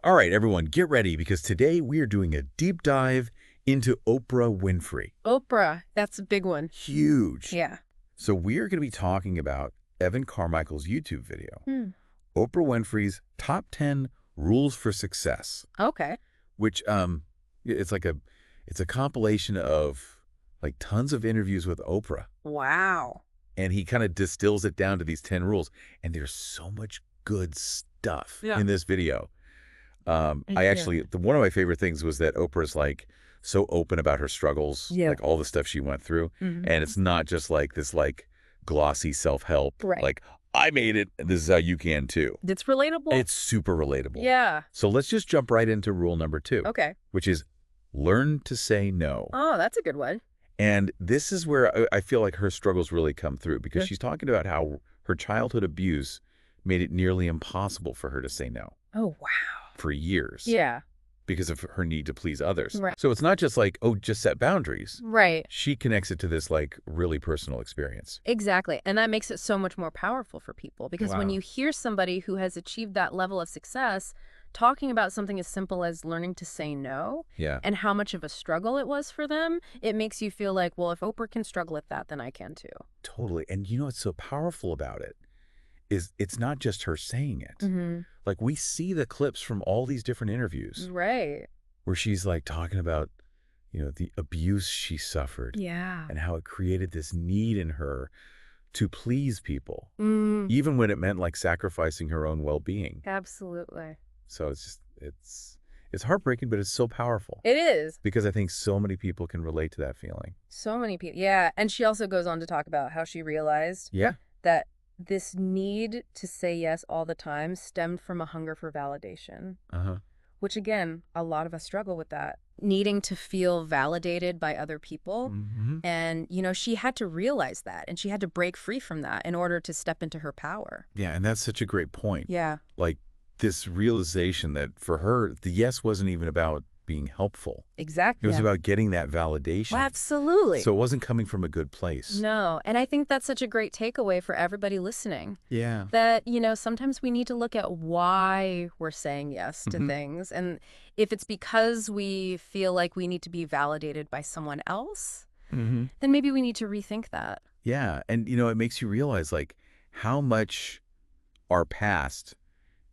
All right, everyone, get ready because today we are doing a deep dive into Oprah Winfrey. Oprah, that's a big one. Huge. Yeah. So we are going to be talking about Evan Carmichael's YouTube video, Hmm. Oprah Winfrey's Top 10 Rules for Success, Okay. which it's a compilation of like tons of interviews with Oprah. Wow. And he kind of distills it down to these 10 rules. And there's so much good stuff in this video. One of my favorite things was that Oprah's like so open about her struggles, Yeah. like all the stuff she went through. Mhm. And it's not just like this like glossy self-help, Right. like I made it, and this is how you can too. It's relatable. It's super relatable. Yeah. So let's just jump right into rule number 2, Okay. which is learn to say no. Oh, that's a good one. And this is where I feel like her struggles really come through because she's talking about how her childhood abuse made it nearly impossible for her to say no Oh, wow. for years. Yeah. Because of her need to please others. Right. So it's not just like, oh, just set boundaries. Right. She connects it to this like really personal experience. Exactly. And that makes it so much more powerful for people because when Wow. you hear somebody who has achieved that level of success talking about something as simple as learning to say no Yeah. and how much of a struggle it was for them, it makes you feel like, well, if Oprah can struggle with that, then I can too. Totally. And you know what's so powerful about it is it's not just her saying it. Mm-hmm. Like we see the clips from all these different interviews Right. where she's like talking about, you know, the abuse she suffered Yeah. and how it created this need in her to please people, Mm, even when it meant like sacrificing her own well-being. absolutely. So it's heartbreaking, but it's so powerful It is. because I think so many people can relate to that feeling. So many people. Yeah. And she also goes on to talk about how she realized Yeah. that this need to say yes all the time stemmed from a hunger for validation, Uh-huh. which again, a lot of us struggle with that. Needing to feel validated by other people. Mm-hmm. And, you know, she had to realize that and she had to break free from that in order to step into her power. Yeah, and that's such a great point. Yeah. Like this realization that for her, the yes wasn't even about being helpful. Exactly. It was about getting that validation. Well, absolutely. So it wasn't coming from a good place. No. And I think that's such a great takeaway for everybody listening. Yeah. That, you know, sometimes we need to look at why we're saying yes to things. And if it's because we feel like we need to be validated by someone else, Mm-hmm. then maybe we need to rethink that. Yeah. And, you know, it makes you realize like how much our past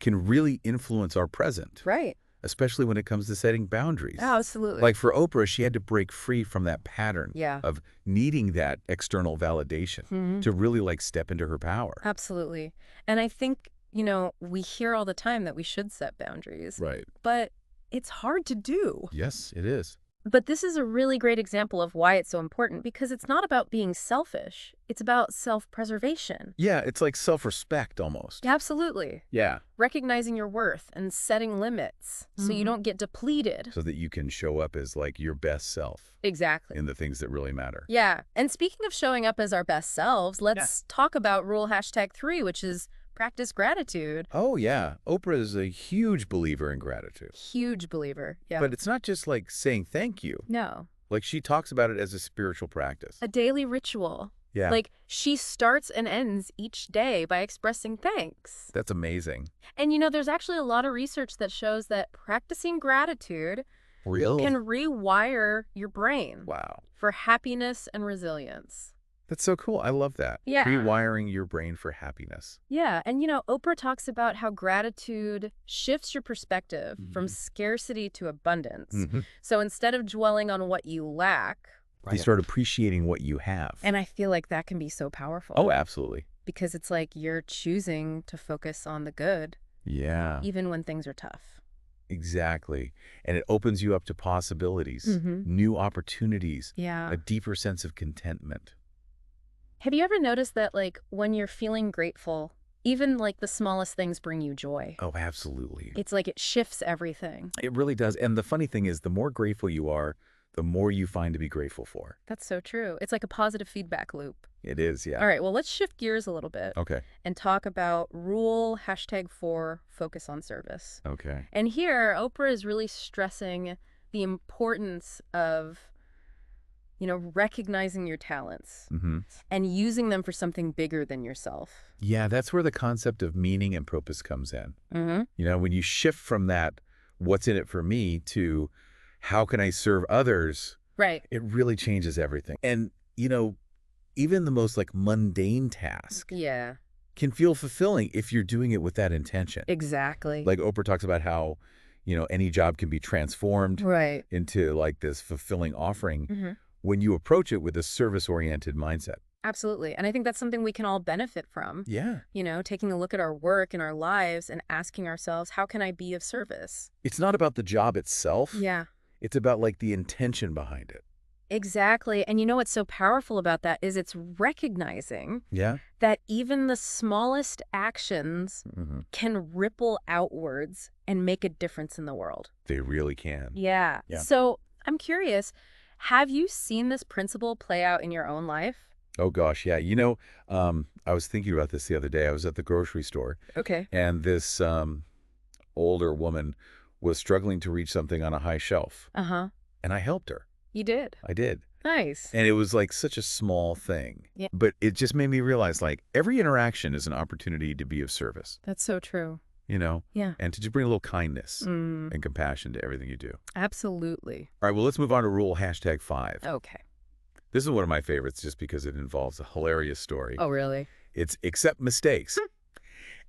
can really influence our present, Right. especially when it comes to setting boundaries. Absolutely. Like for Oprah, she had to break free from that pattern Yeah. of needing that external validation Mhm. to really like step into her power. Absolutely. And I think, you know, we hear all the time that we should set boundaries, Right. but it's hard to do. Yes, it is. But this is a really great example of why it's so important because it's not about being selfish. It's about self-preservation. Yeah, it's like self-respect almost. Absolutely. Yeah. Recognizing your worth and setting limits so you don't get depleted. So that you can show up as like your best self Exactly. in the things that really matter. Yeah. And speaking of showing up as our best selves, let's talk about rule #3, which is practice gratitude. Oh, yeah. Oprah is a huge believer in gratitude. Huge believer. Yeah. But it's not just like saying thank you. No. Like she talks about it as a spiritual practice. A daily ritual. Yeah. Like she starts and ends each day by expressing thanks. That's amazing. And you know, there's actually a lot of research that shows that practicing gratitude Real? can rewire your brain Wow. for happiness and resilience. That's so cool. I love that. Yeah. Rewiring your brain for happiness. Yeah. And you know, Oprah talks about how gratitude shifts your perspective from scarcity to abundance. Mm-hmm. So instead of dwelling on what you lack, You start appreciating what you have. and I feel like that can be so powerful. Oh, absolutely. Because it's like you're choosing to focus on the good, Yeah, even when things are tough. exactly. And it opens you up to possibilities, new opportunities, Yeah. a deeper sense of contentment. Have you ever noticed that, like, when you're feeling grateful, even, like, the smallest things bring you joy? Oh, absolutely. It's like it shifts everything. It really does. And the funny thing is, the more grateful you are, the more you find to be grateful for. That's so true. It's like a positive feedback loop. It is, yeah. All right, well, let's shift gears a little bit Okay. and talk about rule #4, focus on service. Okay. And here, Oprah is really stressing the importance of, you know, recognizing your talents Mm-hmm. and using them for something bigger than yourself. Yeah, that's where the concept of meaning and purpose comes in. Mm-hmm. You know, when you shift from that what's in it for me to how can I serve others, Right. it really changes everything. And, even the most like mundane task Yeah, can feel fulfilling if you're doing it with that intention. exactly. Like Oprah talks about how, any job can be transformed Right. into like this fulfilling offering Hmm. when you approach it with a service-oriented mindset. Absolutely. And I think that's something we can all benefit from. Yeah. Taking a look at our work and our lives and asking ourselves, how can I be of service? It's not about the job itself. Yeah. It's about like the intention behind it. Exactly. And what's so powerful about that is it's recognizing Yeah. that even the smallest actions Hmm. can ripple outwards and make a difference in the world. They really can. Yeah. Yeah. So I'm curious, have you seen this principle play out in your own life? Oh gosh, yeah. I was thinking about this the other day. I was at the grocery store Okay. and this older woman was struggling to reach something on a high shelf. Uh-huh. And I helped her. You did. I did. Nice. And it was like such a small thing. Yeah. But it just made me realize like every interaction is an opportunity to be of service, That's so true. Yeah. and to just bring a little kindness Mm, and compassion to everything you do. absolutely. All right, well, let's move on to rule #5. Okay. This is one of my favorites just because it involves a hilarious story. Oh, really? It's accept mistakes.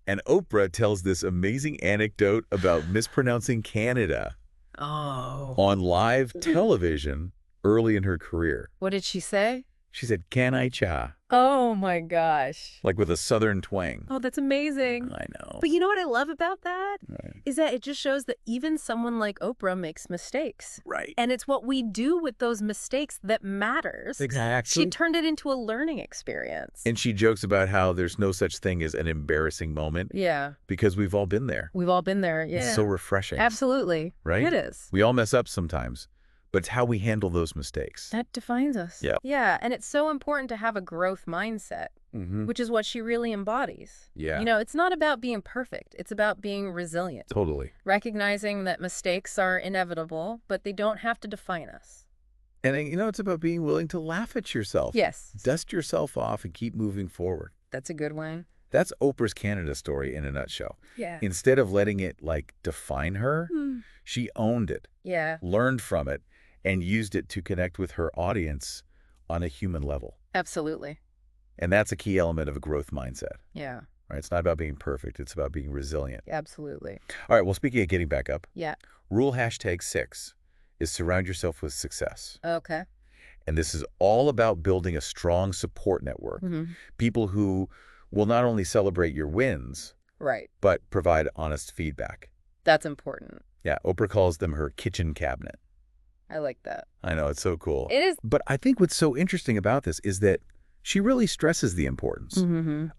And Oprah tells this amazing anecdote about mispronouncing Canada Oh. on live television early in her career. What did she say? She said, "Can I cha?" Oh, my gosh. Like with a southern twang. Oh, that's amazing. I know. But you know what I love about that? Right. Is that it just shows that even someone like Oprah makes mistakes. Right. And it's what we do with those mistakes that matters. Exactly. She turned it into a learning experience. And she jokes about how there's no such thing as an embarrassing moment Yeah. because we've all been there. We've all been there. Yeah. It's so refreshing. Absolutely. Right? It is. We all mess up sometimes, but it's how we handle those mistakes. That defines us. Yeah. Yeah. And it's so important to have a growth mindset, which is what she really embodies. Yeah. It's not about being perfect. It's about being resilient. Totally. Recognizing that mistakes are inevitable, but they don't have to define us. And, it's about being willing to laugh at yourself. Yes. Dust yourself off and keep moving forward. That's a good one. That's Oprah's Canada story in a nutshell. Yeah. Instead of letting it, define her, she owned it, Yeah. learned from it, and used it to connect with her audience on a human level. Absolutely. And that's a key element of a growth mindset. Yeah. Right? It's not about being perfect. It's about being resilient. Absolutely. All right. Well, speaking of getting back up, Yeah. rule #6 is surround yourself with success. Okay. And this is all about building a strong support network. People who will not only celebrate your wins, Right. but provide honest feedback. That's important. Yeah. Oprah calls them her kitchen cabinet. I like that. I know. It's so cool. It is. But I think what's so interesting about this is that she really stresses the importance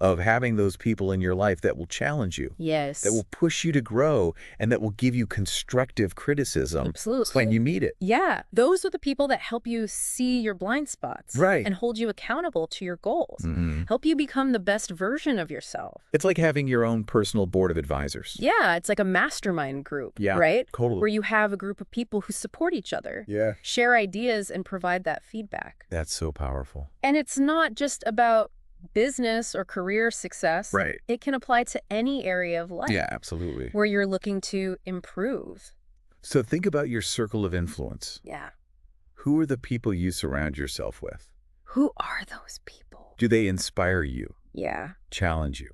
of having those people in your life that will challenge you, Yes. that will push you to grow, and that will give you constructive criticism Absolutely. when you meet it. Yeah. Those are the people that help you see your blind spots. Right. And hold you accountable to your goals. Help you become the best version of yourself. It's like having your own personal board of advisors. Yeah. It's like a mastermind group. Yeah, Right? totally. Where you have a group of people who support each other. Yeah. Share ideas and provide that feedback. That's so powerful. And it's not just about business or career success. Right. It can apply to any area of life. Yeah, absolutely. Where you're looking to improve. So think about your circle of influence. Yeah. Who are the people you surround yourself with? Who are those people? Do they inspire you, Yeah. challenge you?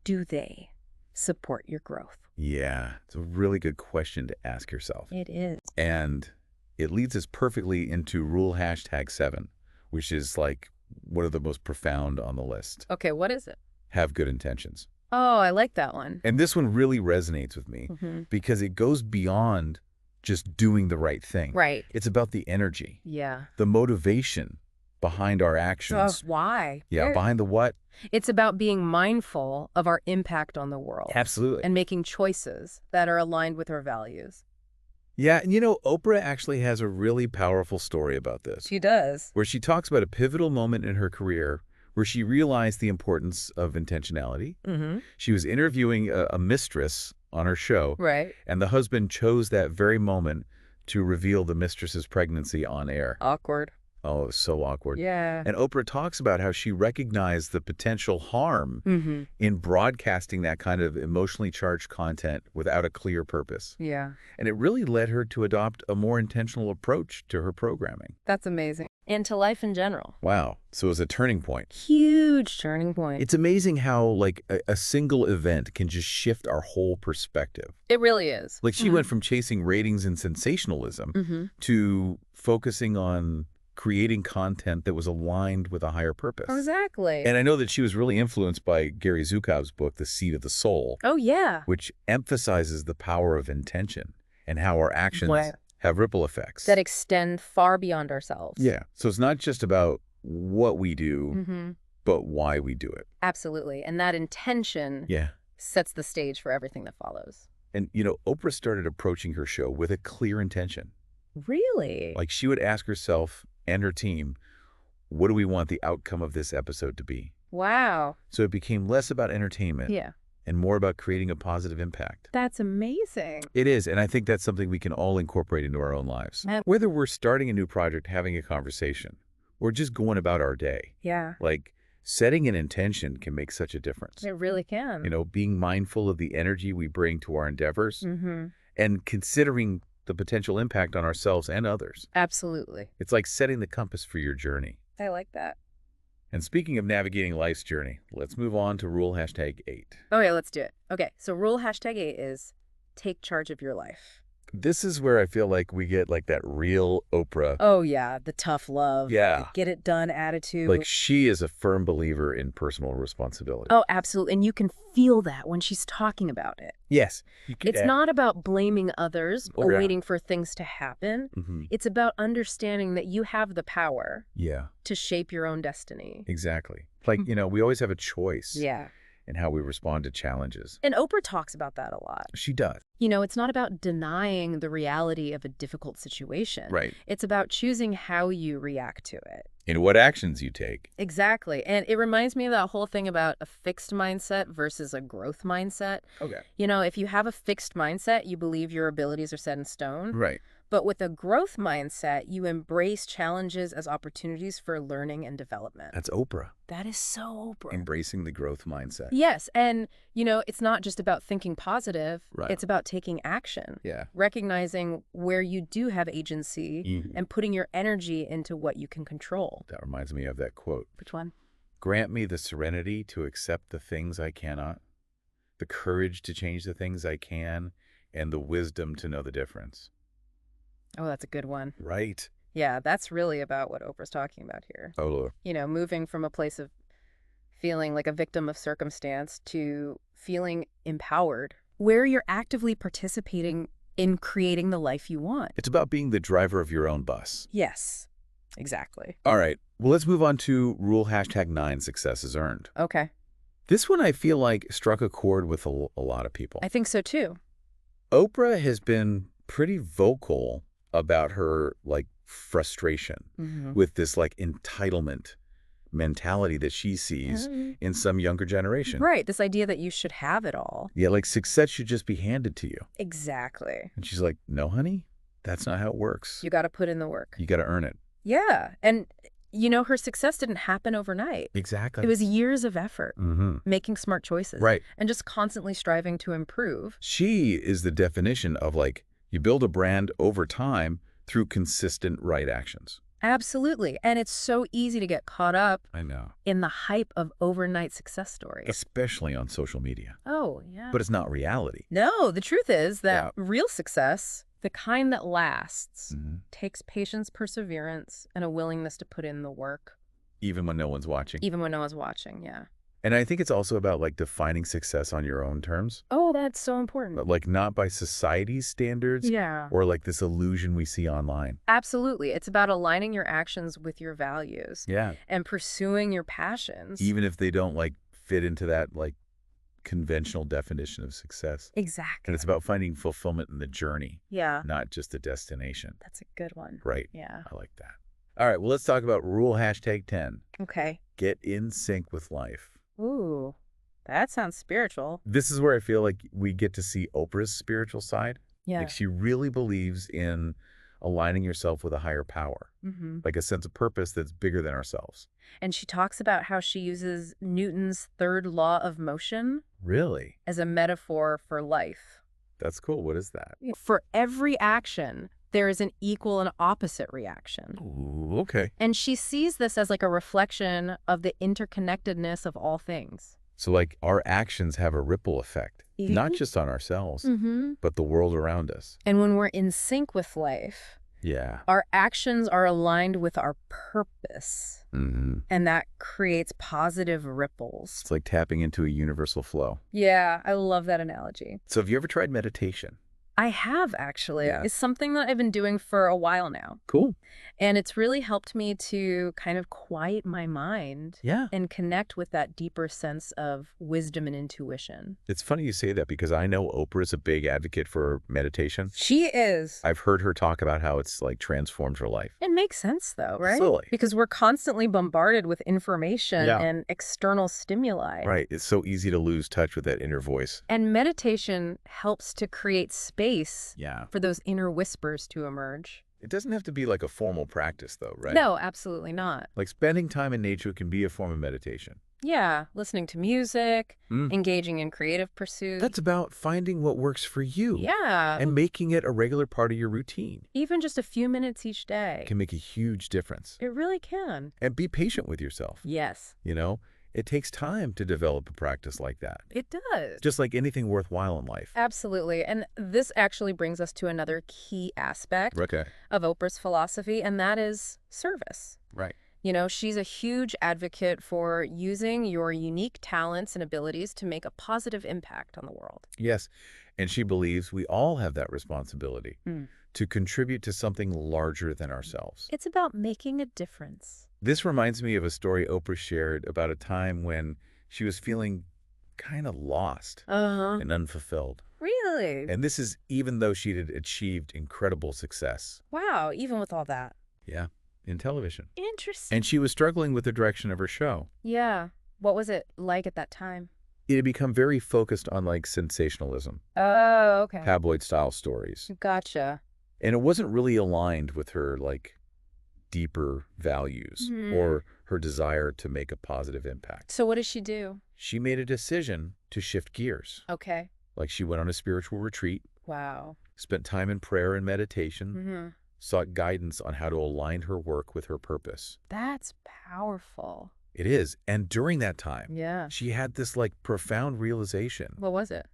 Do they support your growth? Yeah, it's a really good question to ask yourself. It is. And it leads us perfectly into rule #7, which is like one of the most profound on the list. Okay, what is it? Have good intentions. Oh, I like that one. And this one really resonates with me because it goes beyond just doing the right thing. Right. It's about the energy, Yeah. the motivation behind our actions. So why? Yeah, behind the what? It's about being mindful of our impact on the world. Absolutely. And making choices that are aligned with our values. Yeah, and Oprah actually has a really powerful story about this, She does. where she talks about a pivotal moment in her career where she realized the importance of intentionality. She was interviewing a mistress on her show, Right. and the husband chose that very moment to reveal the mistress's pregnancy on air. Awkward. Oh, it was so awkward. Yeah. And Oprah talks about how she recognized the potential harm in broadcasting that kind of emotionally charged content without a clear purpose. Yeah. And it really led her to adopt a more intentional approach to her programming. That's amazing. And to life in general. Wow. So it was a turning point. Huge turning point. It's amazing how, like, a single event can just shift our whole perspective. It really is. Like, she went from chasing ratings and sensationalism to focusing on creating content that was aligned with a higher purpose. Exactly. And I know that she was really influenced by Gary Zukav's book, The Seed of the Soul. Oh, yeah. Which emphasizes the power of intention and how our actions have ripple effects. That extend far beyond ourselves. Yeah. So it's not just about what we do, but why we do it. Absolutely. And that intention sets the stage for everything that follows. And, Oprah started approaching her show with a clear intention. Really? Like, she would ask herself and her team, what do we want the outcome of this episode to be? Wow. So it became less about entertainment and more about creating a positive impact. That's amazing. It is, and I think that's something we can all incorporate into our own lives. Whether we're starting a new project, having a conversation, or just going about our day. Yeah. Like, setting an intention can make such a difference. It really can. Being mindful of the energy we bring to our endeavors and considering the potential impact on ourselves and others. Absolutely. It's like setting the compass for your journey. I like that. And speaking of navigating life's journey, let's move on to rule #8. Okay, let's do it. Okay, so rule #8 is take charge of your life. This is where I feel like we get like that real Oprah. Oh, yeah, the tough love. Yeah. The get it done attitude. Like, she is a firm believer in personal responsibility. Oh, absolutely. And you can feel that when she's talking about it. Yes. It's not about blaming others or waiting for things to happen. It's about understanding that you have the power to shape your own destiny. Exactly. Like, we always have a choice. Yeah. And how we respond to challenges. And Oprah talks about that a lot. She does. It's not about denying the reality of a difficult situation. Right. It's about choosing how you react to it. And what actions you take. Exactly. And it reminds me of that whole thing about a fixed mindset versus a growth mindset. Okay. If you have a fixed mindset, you believe your abilities are set in stone. Right. But with a growth mindset, you embrace challenges as opportunities for learning and development. That's Oprah. That is so Oprah. Embracing the growth mindset. Yes. And, it's not just about thinking positive. Right. It's about taking action. Yeah. Recognizing where you do have agency and putting your energy into what you can control. That reminds me of that quote. Which one? Grant me the serenity to accept the things I cannot, the courage to change the things I can, and the wisdom to know the difference. Oh, that's a good one. Right. Yeah, that's really about what Oprah's talking about here. Oh, moving from a place of feeling like a victim of circumstance to feeling empowered, where you're actively participating in creating the life you want. It's about being the driver of your own bus. Yes, exactly. All right. Well, let's move on to rule #9, success is earned. Okay. This one I feel like struck a chord with a lot of people. I think so, too. Oprah has been pretty vocal about her, like, frustration with this, like, entitlement mentality that she sees in some younger generation. Right, this idea that you should have it all. Yeah, like, success should just be handed to you. Exactly. And she's like, no, honey, that's not how it works. You got to put in the work. You got to earn it. Yeah, and, her success didn't happen overnight. Exactly. It was years of effort, making smart choices. Right. And just constantly striving to improve. She is the definition of, like, you build a brand over time through consistent right actions. Absolutely. And it's so easy to get caught up in the hype of overnight success stories. Especially on social media. Oh, yeah. But it's not reality. No, the truth is that real success, the kind that lasts, takes patience, perseverance, and a willingness to put in the work. Even when no one's watching. Even when no one's watching, yeah. And I think it's also about, like, defining success on your own terms. Oh, that's so important. But, like, not by society's standards. Yeah. Or, like, this illusion we see online. Absolutely. It's about aligning your actions with your values. Yeah. And pursuing your passions. Even if they don't, like, fit into that, like, conventional definition of success. Exactly. And it's about finding fulfillment in the journey. Yeah. Not just the destination. That's a good one. Right. Yeah. I like that. All right. Well, let's talk about rule #10. Okay. Get in sync with life. Ooh, that sounds spiritual. This is where I feel like we get to see Oprah's spiritual side. Yeah. Like, she really believes in aligning yourself with a higher power, like a sense of purpose that's bigger than ourselves. And she talks about how she uses Newton's third law of motion Really? as a metaphor for life. That's cool. What is that? For every action, there is an equal and opposite reaction. Ooh, okay. And she sees this as like a reflection of the interconnectedness of all things. So like our actions have a ripple effect, not just on ourselves, but the world around us. And when we're in sync with life, yeah, our actions are aligned with our purpose. And that creates positive ripples. It's like tapping into a universal flow. Yeah, I love that analogy. So have you ever tried meditation? I have, actually. Yeah. It's something that I've been doing for a while now. Cool. And it's really helped me to kind of quiet my mind and connect with that deeper sense of wisdom and intuition. It's funny you say that because I know Oprah is a big advocate for meditation. She is. I've heard her talk about how it's like transformed her life. It makes sense though, right? Absolutely. Because we're constantly bombarded with information and external stimuli. Right. It's so easy to lose touch with that inner voice. And meditation helps to create space for those inner whispers to emerge. It doesn't have to be like a formal practice though, right? No, absolutely not. Like spending time in nature can be a form of meditation. Yeah, listening to music, engaging in creative pursuits. That's about finding what works for you. Yeah. And making it a regular part of your routine. Even just a few minutes each day. Can make a huge difference. It really can. And be patient with yourself. Yes. You know, it takes time to develop a practice like that. It does. Just like anything worthwhile in life. Absolutely. And this actually brings us to another key aspect of Oprah's philosophy, and that is service. Right. You know, she's a huge advocate for using your unique talents and abilities to make a positive impact on the world. Yes. And she believes we all have that responsibility to contribute to something larger than ourselves. It's about making a difference. This reminds me of a story Oprah shared about a time when she was feeling kind of lost and unfulfilled. Really? And this is even though she had achieved incredible success. Wow, even with all that. Yeah, in television. Interesting. And she was struggling with the direction of her show. Yeah. What was it like at that time? It had become very focused on like sensationalism. Oh, okay. Tabloid-style stories. Gotcha. And it wasn't really aligned with her like deeper values or her desire to make a positive impact. So what did she do? She made a decision to shift gears. Okay. Like she went on a spiritual retreat. Wow. Spent time in prayer and meditation. Sought guidance on how to align her work with her purpose. That's powerful. It is. And during that time, yeah, she had this like profound realization. What was it?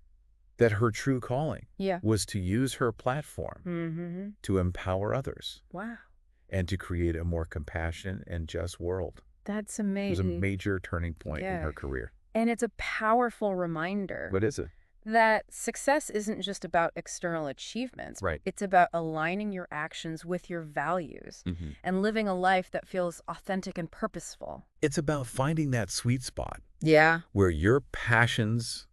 That her true calling yeah, was to use her platform to empower others. Wow. And to create a more compassionate and just world. That's amazing. It was a major turning point in her career. And it's a powerful reminder. What is it? That success isn't just about external achievements. Right. It's about aligning your actions with your values and living a life that feels authentic and purposeful. It's about finding that sweet spot. Yeah. Where your passions,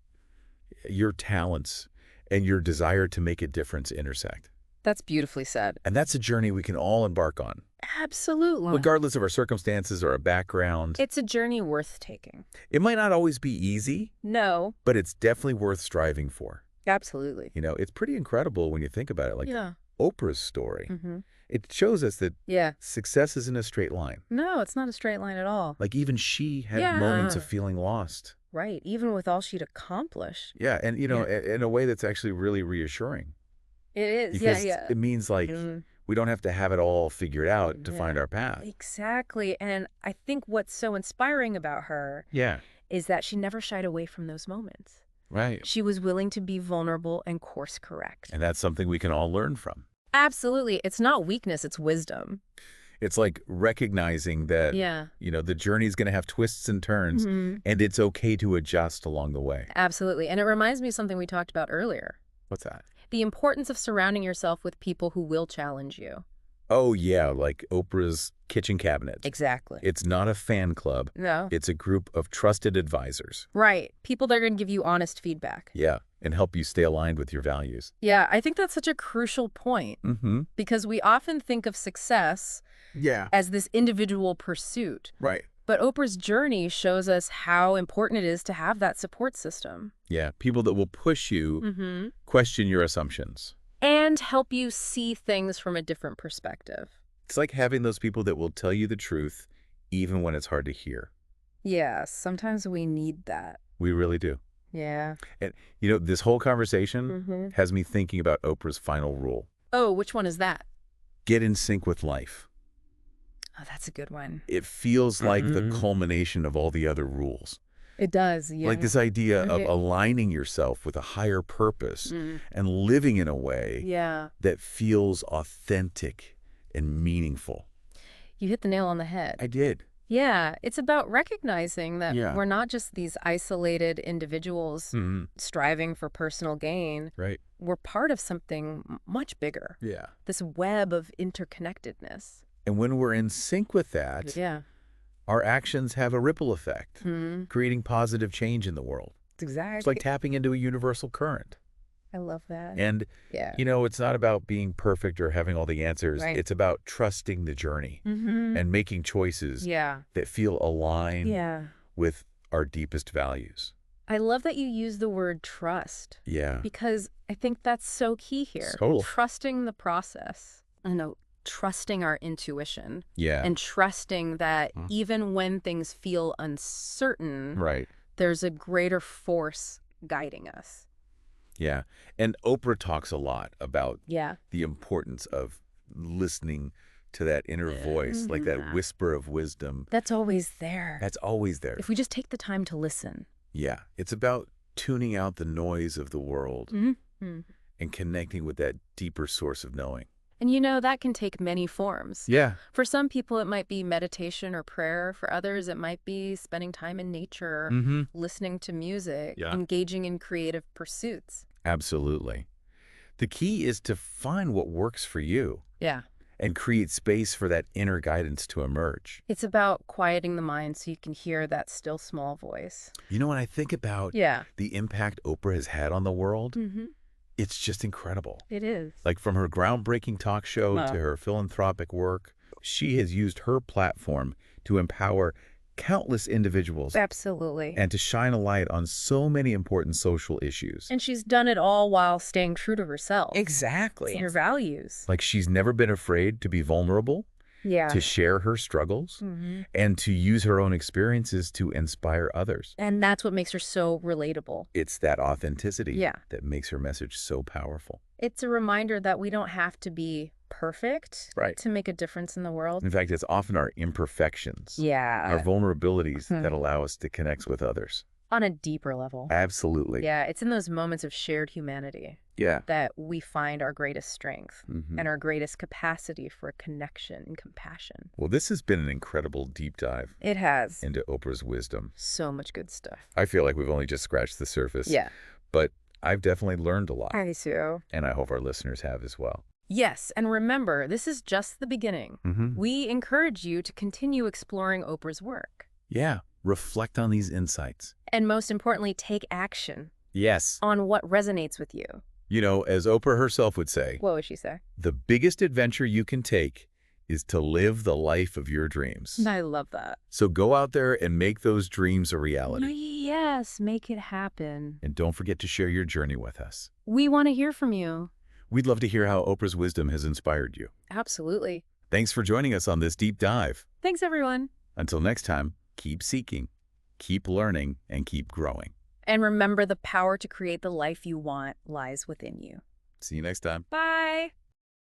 your talents, and your desire to make a difference intersect. That's beautifully said. And that's a journey we can all embark on. Absolutely. Regardless of our circumstances or our background. It's a journey worth taking. It might not always be easy. No. But it's definitely worth striving for. Absolutely. You know, it's pretty incredible when you think about it. Like Oprah's story. It shows us that success isn't a straight line. No, it's not a straight line at all. Like even she had moments of feeling lost. Right. Even with all she'd accomplished. Yeah. And, you know, in a way that's actually really reassuring. It is, because it means like we don't have to have it all figured out to find our path. Exactly. And I think what's so inspiring about her is that she never shied away from those moments. Right. She was willing to be vulnerable and course correct. And that's something we can all learn from. Absolutely. It's not weakness, it's wisdom. It's like recognizing that, you know, the journey is going to have twists and turns and it's okay to adjust along the way. Absolutely. And it reminds me of something we talked about earlier. What's that? The importance of surrounding yourself with people who will challenge you. Oh, yeah, like Oprah's kitchen cabinet. Exactly. It's not a fan club. No. It's a group of trusted advisors. Right. People that are going to give you honest feedback. Yeah, and help you stay aligned with your values. Yeah, I think that's such a crucial point. Because we often think of success as this individual pursuit. Right. But Oprah's journey shows us how important it is to have that support system. Yeah, people that will push you, question your assumptions. and help you see things from a different perspective. It's like having those people that will tell you the truth even when it's hard to hear. Yeah, sometimes we need that. We really do. Yeah. And, this whole conversation Mm-hmm. has me thinking about Oprah's final rule. Oh, which one is that? Get in sync with life. Oh, that's a good one. It feels like the culmination of all the other rules. It does, yeah. Like this idea of aligning yourself with a higher purpose and living in a way that feels authentic and meaningful. You hit the nail on the head. I did. Yeah, it's about recognizing that we're not just these isolated individuals striving for personal gain. Right. We're part of something much bigger. Yeah. This web of interconnectedness. And when we're in sync with that, our actions have a ripple effect, creating positive change in the world. Exactly. It's like tapping into a universal current. I love that. And, it's not about being perfect or having all the answers. Right. It's about trusting the journey and making choices that feel aligned with our deepest values. I love that you use the word trust. Yeah. Because I think that's so key here. Total. Trusting the process. I know, trusting our intuition. Yeah. And trusting that even when things feel uncertain, there's a greater force guiding us. Yeah. And Oprah talks a lot about the importance of listening to that inner voice, like that whisper of wisdom. That's always there. That's always there. If we just take the time to listen. Yeah. It's about tuning out the noise of the world and connecting with that deeper source of knowing. And that can take many forms. Yeah. For some people, it might be meditation or prayer. For others, it might be spending time in nature, listening to music, engaging in creative pursuits. Absolutely. The key is to find what works for you. Yeah. And create space for that inner guidance to emerge. It's about quieting the mind so you can hear that still small voice. When I think about the impact Oprah has had on the world, it's just incredible. It is. Like from her groundbreaking talk show to her philanthropic work, she has used her platform to empower countless individuals. Absolutely. And to shine a light on so many important social issues. And she's done it all while staying true to herself. Exactly. And her values. Like she's never been afraid to be vulnerable, to share her struggles, and to use her own experiences to inspire others. And that's what makes her so relatable. It's that authenticity that makes her message so powerful. It's a reminder that we don't have to be perfect to make a difference in the world. In fact, it's often our imperfections, our vulnerabilities that allow us to connect with others. On a deeper level. Absolutely. Yeah, it's in those moments of shared humanity that we find our greatest strength and our greatest capacity for connection and compassion. Well, this has been an incredible deep dive. It has. Into Oprah's wisdom. So much good stuff. I feel like we've only just scratched the surface. Yeah. But I've definitely learned a lot. I too. And I hope our listeners have as well. Yes, and remember, this is just the beginning. We encourage you to continue exploring Oprah's work. Yeah, reflect on these insights. And most importantly, take action. Yes. On what resonates with you. As Oprah herself would say. What would she say? The biggest adventure you can take is to live the life of your dreams. I love that. So go out there and make those dreams a reality. Yes, make it happen. And don't forget to share your journey with us. We want to hear from you. We'd love to hear how Oprah's wisdom has inspired you. Absolutely. Thanks for joining us on this deep dive. Thanks, everyone. Until next time, keep seeking, keep learning, and keep growing. And remember, the power to create the life you want lies within you. See you next time. Bye.